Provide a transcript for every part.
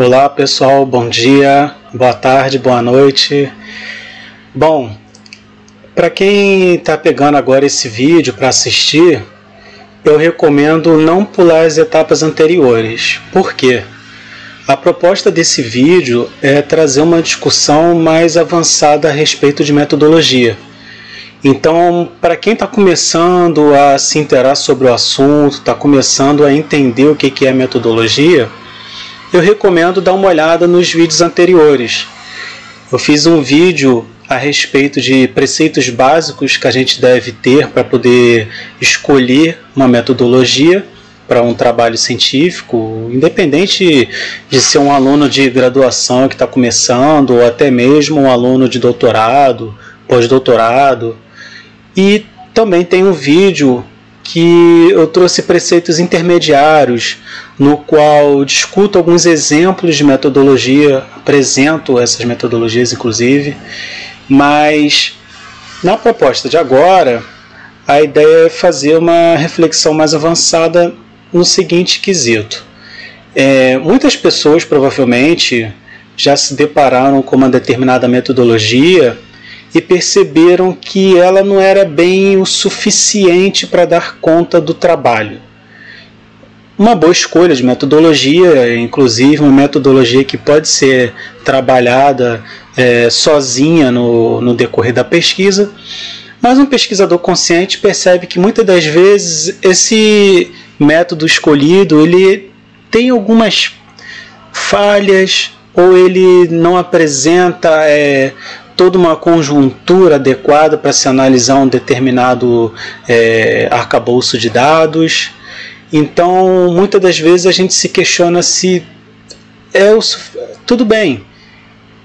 Olá pessoal, bom dia, boa tarde, boa noite. Bom, para quem está pegando agora esse vídeo para assistir, eu recomendo não pular as etapas anteriores. Por quê? A proposta desse vídeo é trazer uma discussão mais avançada a respeito de metodologia. Então, para quem está começando a se interar sobre o assunto, está começando a entender o que é metodologia, eu recomendo dar uma olhada nos vídeos anteriores. Eu fiz um vídeo a respeito de preceitos básicos que a gente deve ter para poder escolher uma metodologia para um trabalho científico, independente de ser um aluno de graduação que está começando, ou até mesmo um aluno de doutorado, pós-doutorado. E também tem um vídeo que eu trouxe preceitos intermediários, no qual discuto alguns exemplos de metodologia, apresento essas metodologias inclusive, mas na proposta de agora, a ideia é fazer uma reflexão mais avançada no seguinte quesito. Muitas pessoas provavelmente já se depararam com uma determinada metodologia e perceberam que ela não era bem o suficiente para dar conta do trabalho. Uma boa escolha de metodologia, inclusive uma metodologia que pode ser trabalhada sozinha no decorrer da pesquisa, mas um pesquisador consciente percebe que muitas das vezes esse método escolhido ele tem algumas falhas, ou ele não apresenta toda uma conjuntura adequada para se analisar um determinado arcabouço de dados. Então, muitas das vezes a gente se questiona se tudo bem,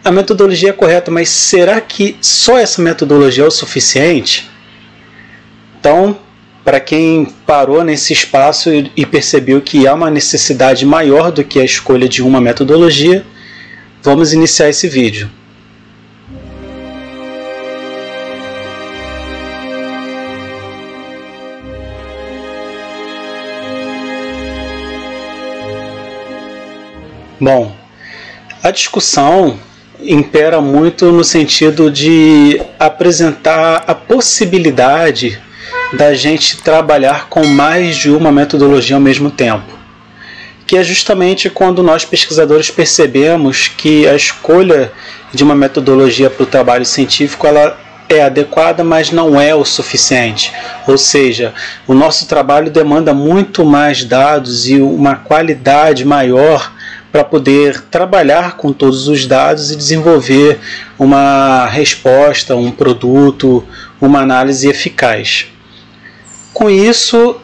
a metodologia é correta, mas será que só essa metodologia é o suficiente? Então, para quem parou nesse espaço e percebeu que há uma necessidade maior do que a escolha de uma metodologia, vamos iniciar esse vídeo. Bom, a discussão impera muito no sentido de apresentar a possibilidade da gente trabalhar com mais de uma metodologia ao mesmo tempo, que é justamente quando nós pesquisadores percebemos que a escolha de uma metodologia para o trabalho científico ela é adequada, mas não é o suficiente. Ou seja, o nosso trabalho demanda muito mais dados e uma qualidade maior para poder trabalhar com todos os dados e desenvolver uma resposta, um produto, uma análise eficaz. Com isso,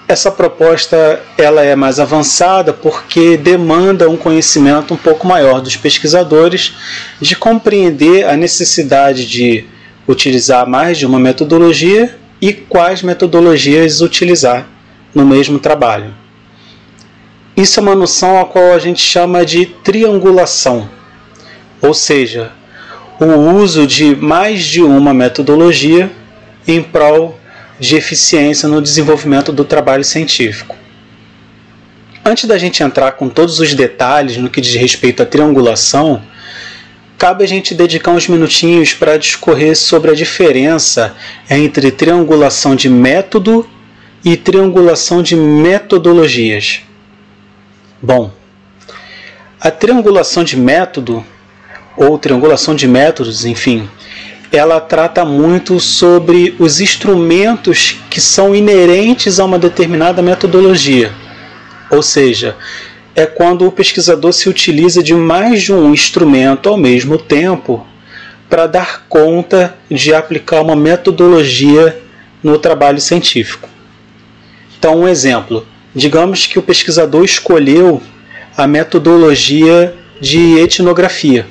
essa proposta ela é mais avançada porque demanda um conhecimento um pouco maior dos pesquisadores de compreender a necessidade de utilizar mais de uma metodologia e quais metodologias utilizar no mesmo trabalho. Isso é uma noção a qual a gente chama de triangulação, ou seja, o uso de mais de uma metodologia em prol de eficiência no desenvolvimento do trabalho científico. Antes da gente entrar com todos os detalhes no que diz respeito à triangulação, cabe a gente dedicar uns minutinhos para discorrer sobre a diferença entre triangulação de método e triangulação de metodologias. Bom, a triangulação de método, ou triangulação de métodos, enfim, ela trata muito sobre os instrumentos que são inerentes a uma determinada metodologia. Ou seja, é quando o pesquisador se utiliza de mais de um instrumento ao mesmo tempo para dar conta de aplicar uma metodologia no trabalho científico. Então, um exemplo. Digamos que o pesquisador escolheu a metodologia de etnografia.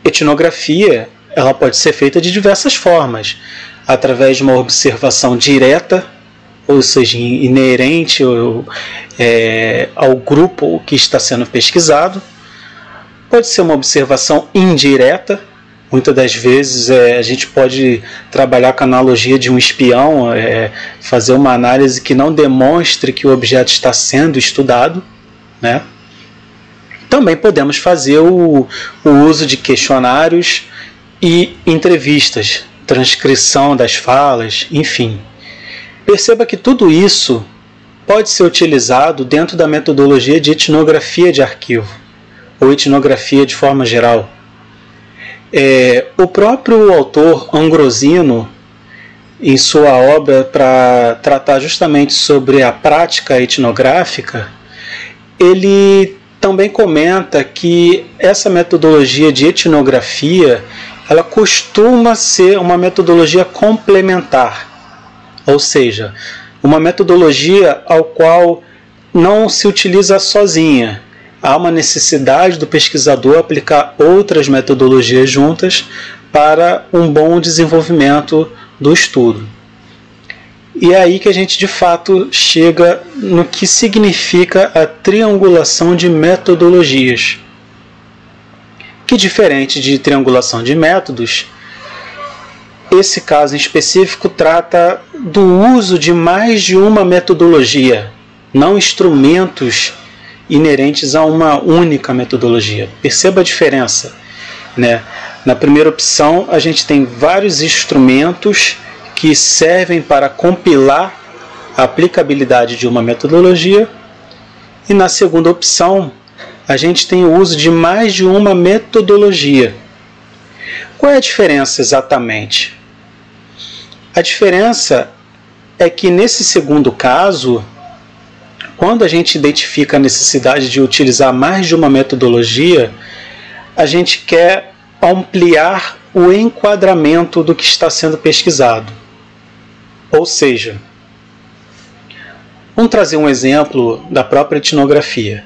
Etnografia ela pode ser feita de diversas formas, através de uma observação direta, ou seja, inerente ao grupo que está sendo pesquisado. Pode ser uma observação indireta. Muitas das vezes a gente pode trabalhar com a analogia de um espião, fazer uma análise que não demonstre que o objeto está sendo estudado, né? Também podemos fazer o uso de questionários e entrevistas, transcrição das falas, enfim. Perceba que tudo isso pode ser utilizado dentro da metodologia de etnografia de arquivo, ou etnografia de forma geral. O próprio autor Ambrosino, em sua obra para tratar justamente sobre a prática etnográfica, ele também comenta que essa metodologia de etnografia ela costuma ser uma metodologia complementar, ou seja, uma metodologia ao qual não se utiliza sozinha. Há uma necessidade do pesquisador aplicar outras metodologias juntas para um bom desenvolvimento do estudo. E é aí que a gente de fato chega no que significa a triangulação de metodologias. Que, diferente de triangulação de métodos, esse caso em específico trata do uso de mais de uma metodologia, não instrumentos inerentes a uma única metodologia. Perceba a diferença, né? Na primeira opção, a gente tem vários instrumentos que servem para compilar a aplicabilidade de uma metodologia, e na segunda opção, a gente tem o uso de mais de uma metodologia. Qual é a diferença exatamente? A diferença é que nesse segundo caso, quando a gente identifica a necessidade de utilizar mais de uma metodologia, a gente quer ampliar o enquadramento do que está sendo pesquisado. Ou seja, vamos trazer um exemplo da própria etnografia.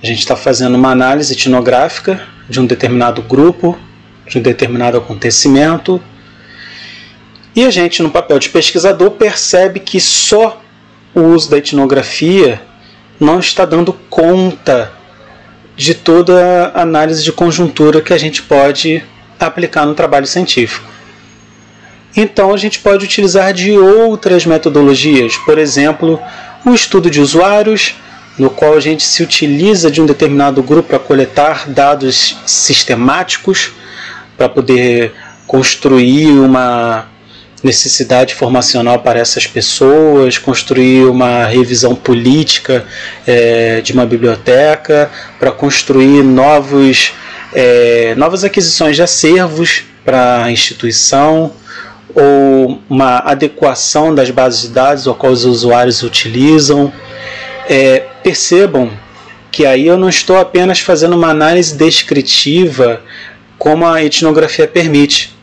A gente está fazendo uma análise etnográfica de um determinado grupo, de um determinado acontecimento, e a gente, no papel de pesquisador, percebe que só o uso da etnografia não está dando conta de toda a análise de conjuntura que a gente pode aplicar no trabalho científico. Então a gente pode utilizar de outras metodologias, por exemplo, o estudo de usuários, no qual a gente se utiliza de um determinado grupo para coletar dados sistemáticos, para poder construir uma necessidade formacional para essas pessoas, construir uma revisão política de uma biblioteca, para construir novas aquisições de acervos para a instituição, ou uma adequação das bases de dados ao qual os usuários utilizam. Percebam que aí eu não estou apenas fazendo uma análise descritiva como a etnografia permite.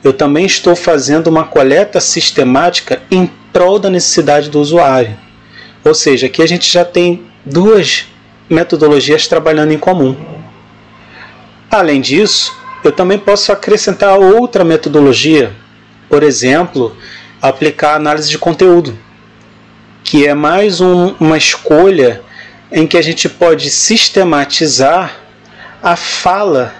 Eu também estou fazendo uma coleta sistemática em prol da necessidade do usuário. Ou seja, aqui a gente já tem duas metodologias trabalhando em comum. Além disso, eu também posso acrescentar outra metodologia, por exemplo, aplicar a análise de conteúdo, que é mais uma escolha em que a gente pode sistematizar a fala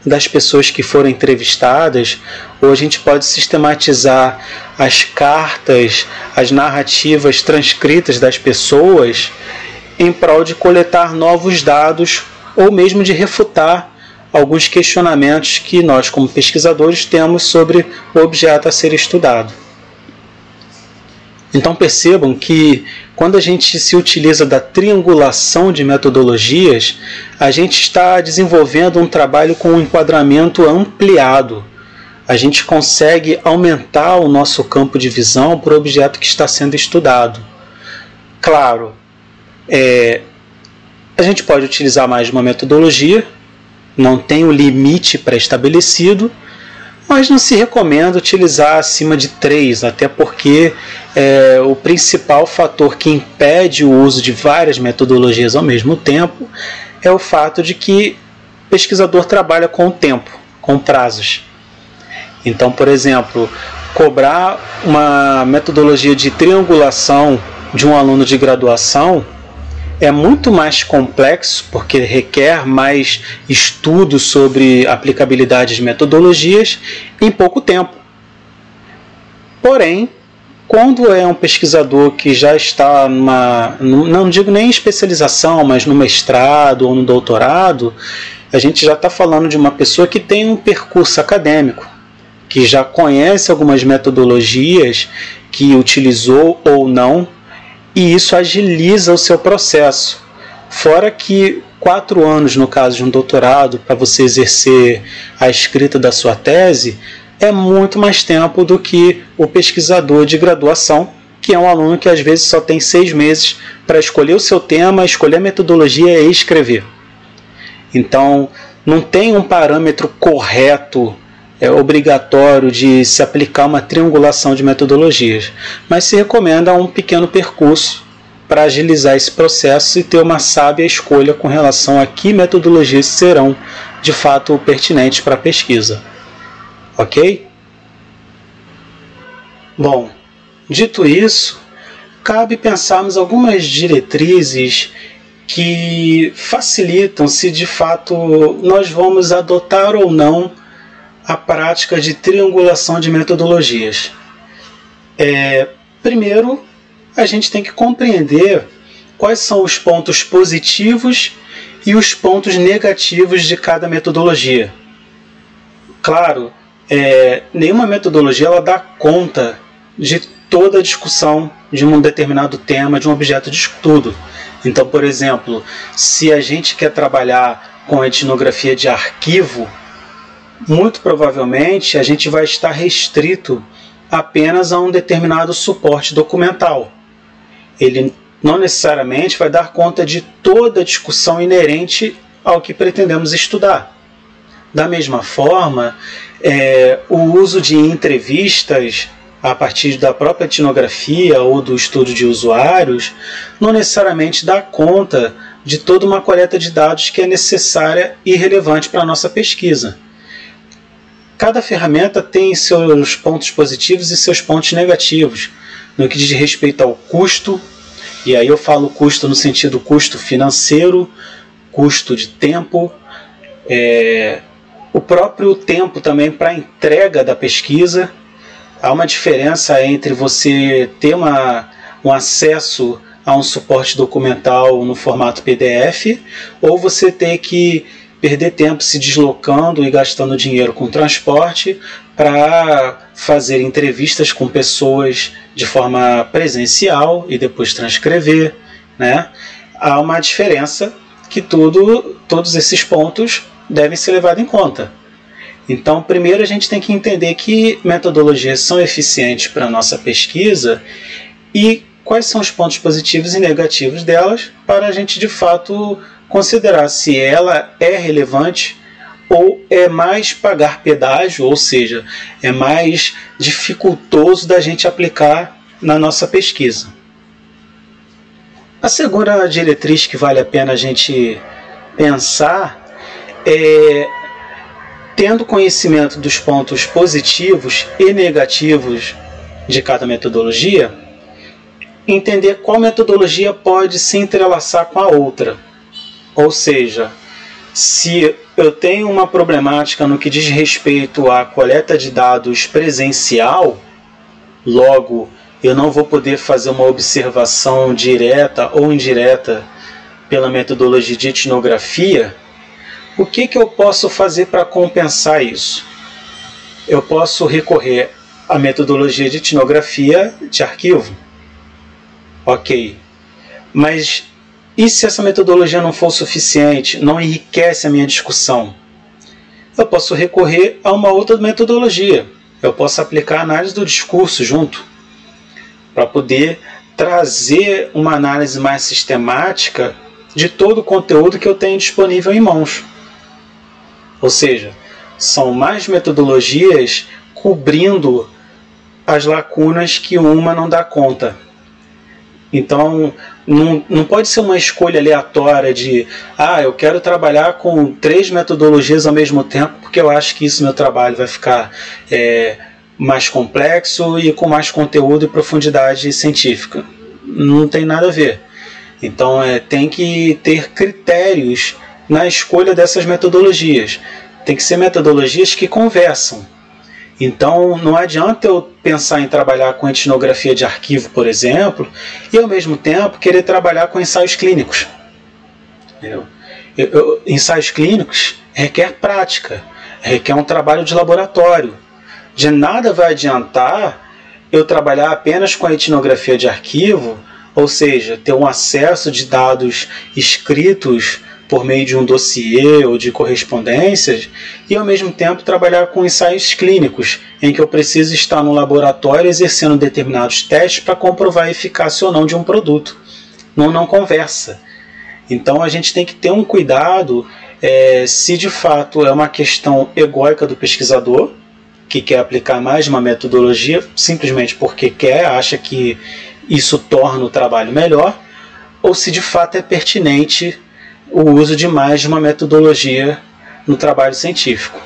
das pessoas que foram entrevistadas, ou a gente pode sistematizar as cartas, as narrativas transcritas das pessoas em prol de coletar novos dados ou mesmo de refutar alguns questionamentos que nós, como pesquisadores, temos sobre o objeto a ser estudado. Então percebam que quando a gente se utiliza da triangulação de metodologias, a gente está desenvolvendo um trabalho com um enquadramento ampliado. A gente consegue aumentar o nosso campo de visão para o objeto que está sendo estudado. Claro, a gente pode utilizar mais de uma metodologia, não tem um limite pré-estabelecido, mas não se recomenda utilizar acima de 3, até porque o principal fator que impede o uso de várias metodologias ao mesmo tempo é o fato de que o pesquisador trabalha com o tempo, com prazos. Então, por exemplo, cobrar uma metodologia de triangulação de um aluno de graduação é muito mais complexo, porque requer mais estudo sobre aplicabilidade de metodologias em pouco tempo. Porém, Quando é um pesquisador que já está não digo nem especialização, mas no mestrado ou no doutorado, a gente já está falando de uma pessoa que tem um percurso acadêmico, que já conhece algumas metodologias que utilizou ou não, e isso agiliza o seu processo. Fora que 4 anos, no caso de um doutorado, para você exercer a escrita da sua tese, é muito mais tempo do que o pesquisador de graduação, que é um aluno que às vezes só tem 6 meses para escolher o seu tema, escolher a metodologia e escrever. Então, não tem um parâmetro correto, obrigatório de se aplicar uma triangulação de metodologias, mas se recomenda um pequeno percurso para agilizar esse processo e ter uma sábia escolha com relação a que metodologias serão de fato pertinentes para a pesquisa. Ok? Bom, dito isso, cabe pensarmos algumas diretrizes que facilitam se de fato nós vamos adotar ou não a prática de triangulação de metodologias. Primeiro, a gente tem que compreender quais são os pontos positivos e os pontos negativos de cada metodologia. Claro, nenhuma metodologia ela dá conta de toda a discussão de um determinado tema, de um objeto de estudo. Então, por exemplo, se a gente quer trabalhar com etnografia de arquivo, muito provavelmente a gente vai estar restrito apenas a um determinado suporte documental. Ele não necessariamente vai dar conta de toda a discussão inerente ao que pretendemos estudar. Da mesma forma, o uso de entrevistas a partir da própria etnografia ou do estudo de usuários não necessariamente dá conta de toda uma coleta de dados que é necessária e relevante para a nossa pesquisa. Cada ferramenta tem seus pontos positivos e seus pontos negativos, no que diz respeito ao custo, e aí eu falo custo no sentido custo financeiro, custo de tempo, o próprio tempo também para a entrega da pesquisa. Há uma diferença entre você ter um acesso a um suporte documental no formato PDF ou você ter que perder tempo se deslocando e gastando dinheiro com transporte para fazer entrevistas com pessoas de forma presencial e depois transcrever, né? Há uma diferença que todos esses pontos devem ser levados em conta. Então, primeiro a gente tem que entender que metodologias são eficientes para a nossa pesquisa e quais são os pontos positivos e negativos delas para a gente de fato considerar se ela é relevante ou é mais pagar pedágio, ou seja, é mais dificultoso da gente aplicar na nossa pesquisa. A segunda diretriz que vale a pena a gente pensar é, tendo conhecimento dos pontos positivos e negativos de cada metodologia, entender qual metodologia pode se entrelaçar com a outra. Ou seja, se eu tenho uma problemática no que diz respeito à coleta de dados presencial, logo eu não vou poder fazer uma observação direta ou indireta pela metodologia de etnografia, o que eu posso fazer para compensar isso? Eu posso recorrer à metodologia de etnografia de arquivo. Ok, mas e se essa metodologia não for suficiente, não enriquece a minha discussão? Eu posso recorrer a uma outra metodologia. Eu posso aplicar a análise do discurso junto, para poder trazer uma análise mais sistemática de todo o conteúdo que eu tenho disponível em mãos. Ou seja, são mais metodologias cobrindo as lacunas que uma não dá conta. Então, não pode ser uma escolha aleatória de eu quero trabalhar com 3 metodologias ao mesmo tempo porque eu acho que isso meu trabalho vai ficar mais complexo e com mais conteúdo e profundidade científica. Não tem nada a ver. Então, tem que ter critérios na escolha dessas metodologias. Tem que ser metodologias que conversam. Então não adianta eu pensar em trabalhar com etnografia de arquivo, por exemplo, e ao mesmo tempo querer trabalhar com ensaios clínicos. Ensaios clínicos requer prática, requer um trabalho de laboratório. De nada vai adiantar eu trabalhar apenas com a etnografia de arquivo, ou seja, ter um acesso de dados escritos por meio de um dossiê ou de correspondências, e ao mesmo tempo trabalhar com ensaios clínicos, em que eu preciso estar no laboratório exercendo determinados testes para comprovar a eficácia ou não de um produto. Não conversa. Então a gente tem que ter um cuidado se de fato é uma questão egóica do pesquisador, que quer aplicar mais uma metodologia simplesmente porque quer, acha que isso torna o trabalho melhor, ou se de fato é pertinente o uso de mais de uma metodologia no trabalho científico.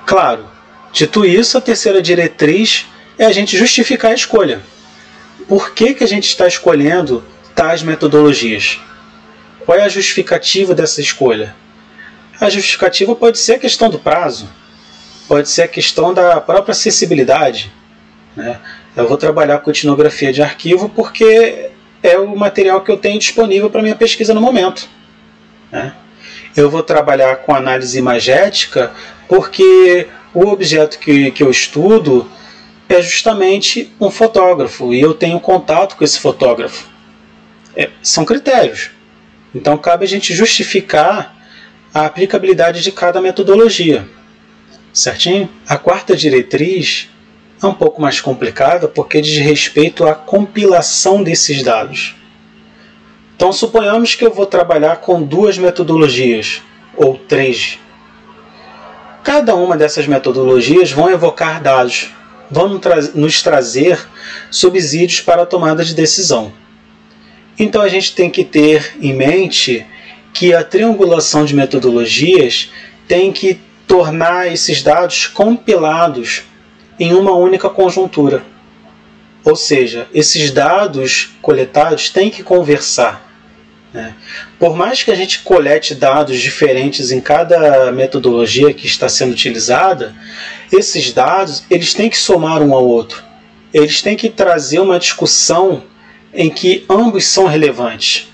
Claro, dito isso, a terceira diretriz é a gente justificar a escolha. Por que a gente está escolhendo tais metodologias? Qual é a justificativa dessa escolha? A justificativa pode ser a questão do prazo, pode ser a questão da própria acessibilidade, né? Eu vou trabalhar com etnografia de arquivo porque é o material que eu tenho disponível para minha pesquisa no momento, né? Eu vou trabalhar com análise imagética porque o objeto que eu estudo é justamente um fotógrafo e eu tenho contato com esse fotógrafo. São critérios. Então cabe a gente justificar a aplicabilidade de cada metodologia. Certinho? A quarta diretriz é um pouco mais complicada porque diz respeito à compilação desses dados. Então suponhamos que eu vou trabalhar com 2 metodologias, ou 3. Cada uma dessas metodologias vão evocar dados, vão nos trazer subsídios para a tomada de decisão. Então a gente tem que ter em mente que a triangulação de metodologias tem que tornar esses dados compilados em uma única conjuntura. Ou seja, esses dados coletados têm que conversar, né? Por mais que a gente colete dados diferentes em cada metodologia que está sendo utilizada, esses dados eles têm que somar um ao outro. Eles têm que trazer uma discussão em que ambos são relevantes.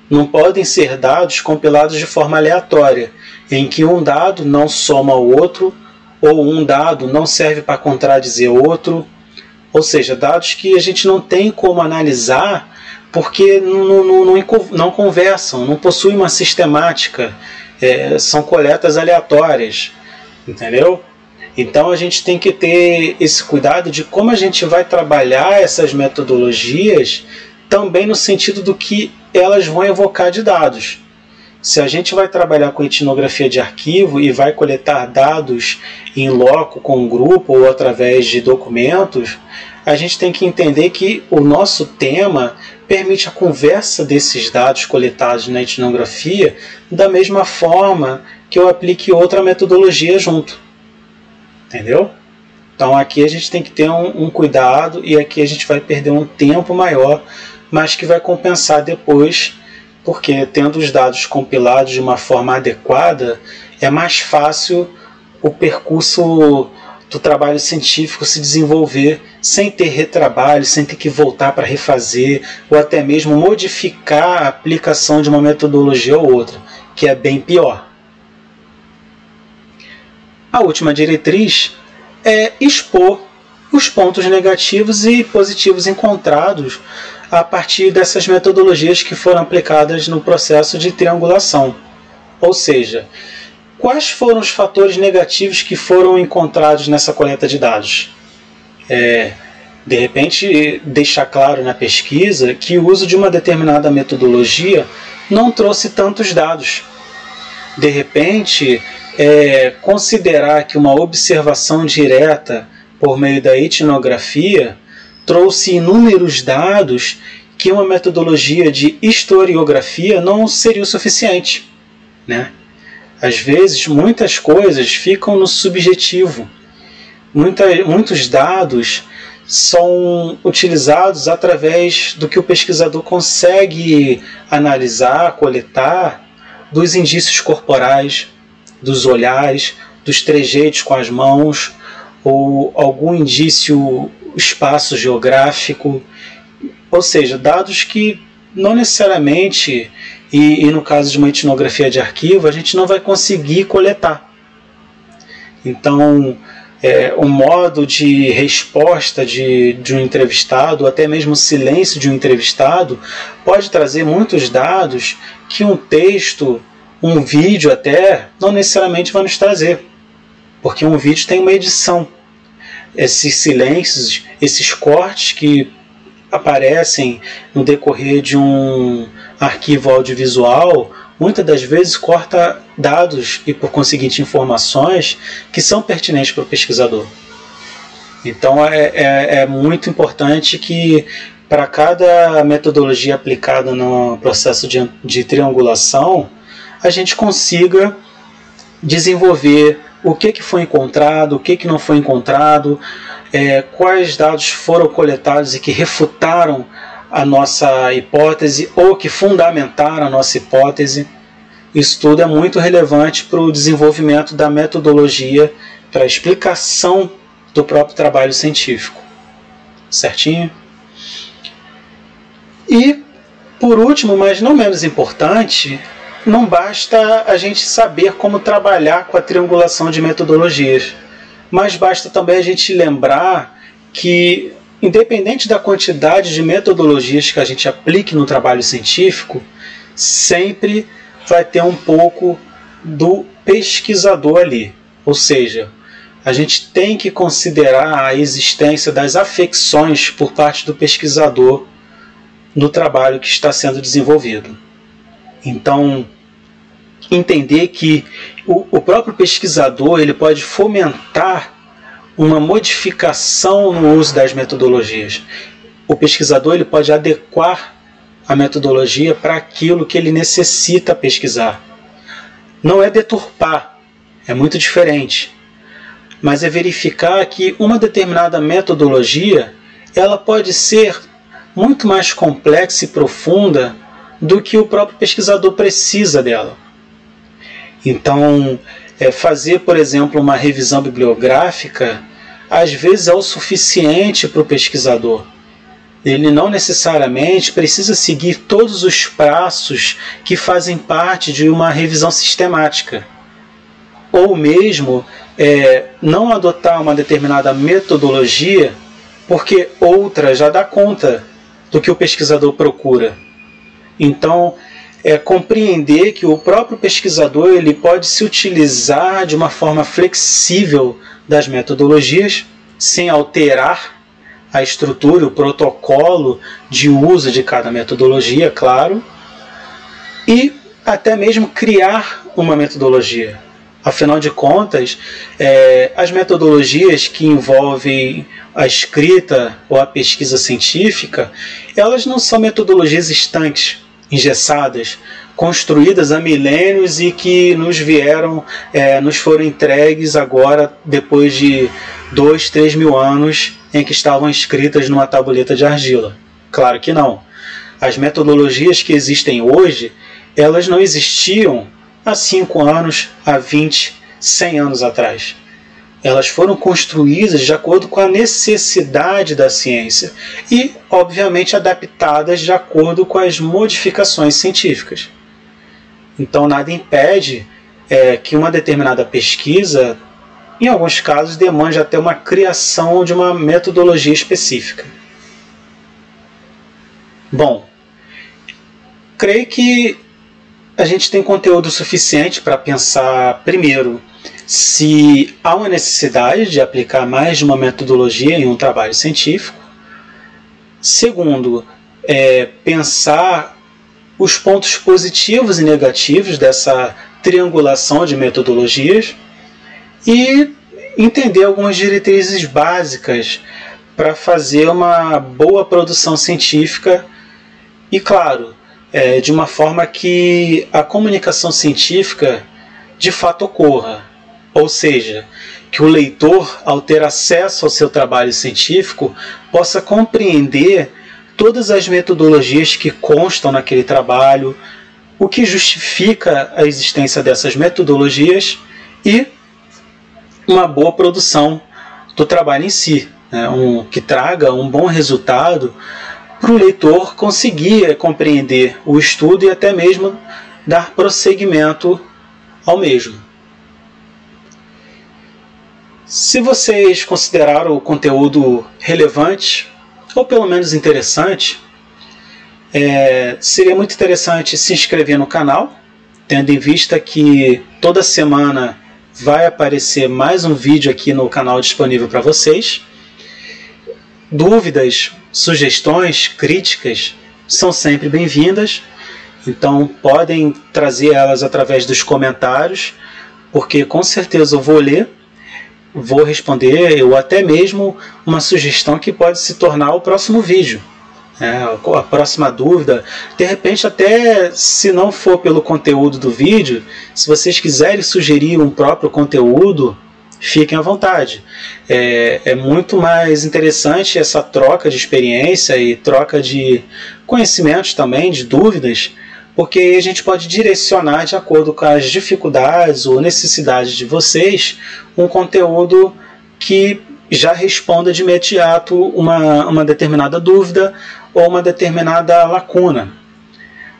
Não podem ser dados compilados de forma aleatória, em que um dado não soma ao outro, ou um dado não serve para contradizer outro. Ou seja, dados que a gente não tem como analisar porque não conversam, não possuem uma sistemática, são coletas aleatórias, entendeu? Então a gente tem que ter esse cuidado de como a gente vai trabalhar essas metodologias também no sentido do que elas vão evocar de dados. Se a gente vai trabalhar com etnografia de arquivo e vai coletar dados em loco com um grupo ou através de documentos, a gente tem que entender que o nosso tema permite a conversa desses dados coletados na etnografia da mesma forma que eu aplique outra metodologia junto. Entendeu? Então aqui a gente tem que ter um cuidado e aqui a gente vai perder um tempo maior, mas que vai compensar depois, porque tendo os dados compilados de uma forma adequada, é mais fácil o percurso do trabalho científico se desenvolver sem ter retrabalho, sem ter que voltar para refazer, ou até mesmo modificar a aplicação de uma metodologia ou outra, que é bem pior. A última diretriz é expor os pontos negativos e positivos encontrados a partir dessas metodologias que foram aplicadas no processo de triangulação. Ou seja, quais foram os fatores negativos que foram encontrados nessa coleta de dados? De repente, deixar claro na pesquisa que o uso de uma determinada metodologia não trouxe tantos dados. De repente, considerar que uma observação direta por meio da etnografia trouxe inúmeros dados que uma metodologia de historiografia não seria o suficiente, né? Às vezes, muitas coisas ficam no subjetivo. Muitos dados são utilizados através do que o pesquisador consegue analisar, coletar, dos indícios corporais, dos olhares, dos trejeitos com as mãos, ou algum indício espaço geográfico, ou seja, dados que não necessariamente, e no caso de uma etnografia de arquivo, a gente não vai conseguir coletar. Então, o modo de resposta de um entrevistado, até mesmo o silêncio de um entrevistado, pode trazer muitos dados que um texto, um vídeo até, não necessariamente vai nos trazer, porque um vídeo tem uma edição. Esses silêncios, esses cortes que aparecem no decorrer de um arquivo audiovisual, muitas das vezes corta dados e, por conseguinte, informações que são pertinentes para o pesquisador. Então, é muito importante que, para cada metodologia aplicada no processo de triangulação, a gente consiga desenvolver o que foi encontrado, o que não foi encontrado, quais dados foram coletados e que refutaram a nossa hipótese ou que fundamentaram a nossa hipótese. Isso tudo é muito relevante para o desenvolvimento da metodologia, para a explicação do próprio trabalho científico. Certinho? E, por último, mas não menos importante, não basta a gente saber como trabalhar com a triangulação de metodologias, mas basta também a gente lembrar que, independente da quantidade de metodologias que a gente aplique no trabalho científico, sempre vai ter um pouco do pesquisador ali. Ou seja, a gente tem que considerar a existência das afecções por parte do pesquisador no trabalho que está sendo desenvolvido. Então, entender que o próprio pesquisador ele pode fomentar uma modificação no uso das metodologias. O pesquisador ele pode adequar a metodologia para aquilo que ele necessita pesquisar. Não é deturpar, é muito diferente, mas é verificar que uma determinada metodologia ela pode ser muito mais complexa e profunda do que o próprio pesquisador precisa dela. Então, fazer, por exemplo, uma revisão bibliográfica, às vezes é o suficiente para o pesquisador. Ele não necessariamente precisa seguir todos os passos que fazem parte de uma revisão sistemática. Ou mesmo não adotar uma determinada metodologia, porque outra já dá conta do que o pesquisador procura. Então, compreender que o próprio pesquisador ele pode se utilizar de uma forma flexível das metodologias, sem alterar a estrutura, o protocolo de uso de cada metodologia, claro, e até mesmo criar uma metodologia. Afinal de contas, as metodologias que envolvem a escrita ou a pesquisa científica, elas não são metodologias estanques, engessadas, construídas há milênios e que nos foram entregues agora depois de 2, 3 mil anos em que estavam escritas numa tabuleta de argila. Claro que não. As metodologias que existem hoje, elas não existiam há 5 anos, há 20, 100 anos atrás. Elas foram construídas de acordo com a necessidade da ciência e, obviamente, adaptadas de acordo com as modificações científicas. Então, nada impede que uma determinada pesquisa, em alguns casos, demande até uma criação de uma metodologia específica. Bom, creio que a gente tem conteúdo suficiente para pensar, primeiro, se há uma necessidade de aplicar mais de uma metodologia em um trabalho científico. Segundo, pensar os pontos positivos e negativos dessa triangulação de metodologias e entender algumas diretrizes básicas para fazer uma boa produção científica e, claro, de uma forma que a comunicação científica de fato ocorra. Ou seja, que o leitor, ao ter acesso ao seu trabalho científico, possa compreender todas as metodologias que constam naquele trabalho, o que justifica a existência dessas metodologias e, uma boa produção do trabalho em si, né? Que traga um bom resultado para o leitor conseguir compreender o estudo e até mesmo dar prosseguimento ao mesmo. Se vocês consideraram o conteúdo relevante, ou pelo menos interessante, seria muito interessante se inscrever no canal, tendo em vista que toda semana vai aparecer mais um vídeo aqui no canal disponível para vocês. Dúvidas, sugestões, críticas são sempre bem-vindas, então podem trazer elas através dos comentários, porque com certeza eu vou ler, vou responder, ou até mesmo uma sugestão que pode se tornar o próximo vídeo. A próxima dúvida, de repente até se não for pelo conteúdo do vídeo, se vocês quiserem sugerir um próprio conteúdo, fiquem à vontade. É muito mais interessante essa troca de experiência e troca de conhecimentos também, de dúvidas, porque aí a gente pode direcionar de acordo com as dificuldades ou necessidades de vocês um conteúdo que já responda de imediato uma determinada dúvida ou uma determinada lacuna.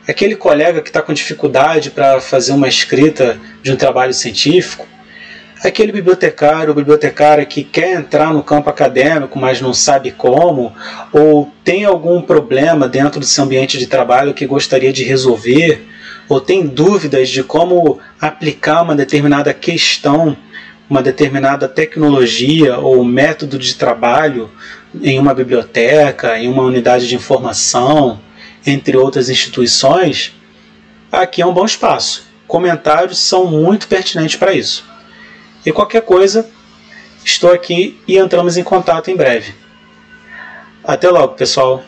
Aquele colega que está com dificuldade para fazer uma escrita de um trabalho científico, aquele bibliotecário ou bibliotecária que quer entrar no campo acadêmico, mas não sabe como, ou tem algum problema dentro do seu ambiente de trabalho que gostaria de resolver, ou tem dúvidas de como aplicar uma determinada questão, uma determinada tecnologia ou método de trabalho em uma biblioteca, em uma unidade de informação, entre outras instituições, aqui é um bom espaço. Comentários são muito pertinentes para isso. E qualquer coisa, estou aqui e entramos em contato em breve. Até logo, pessoal!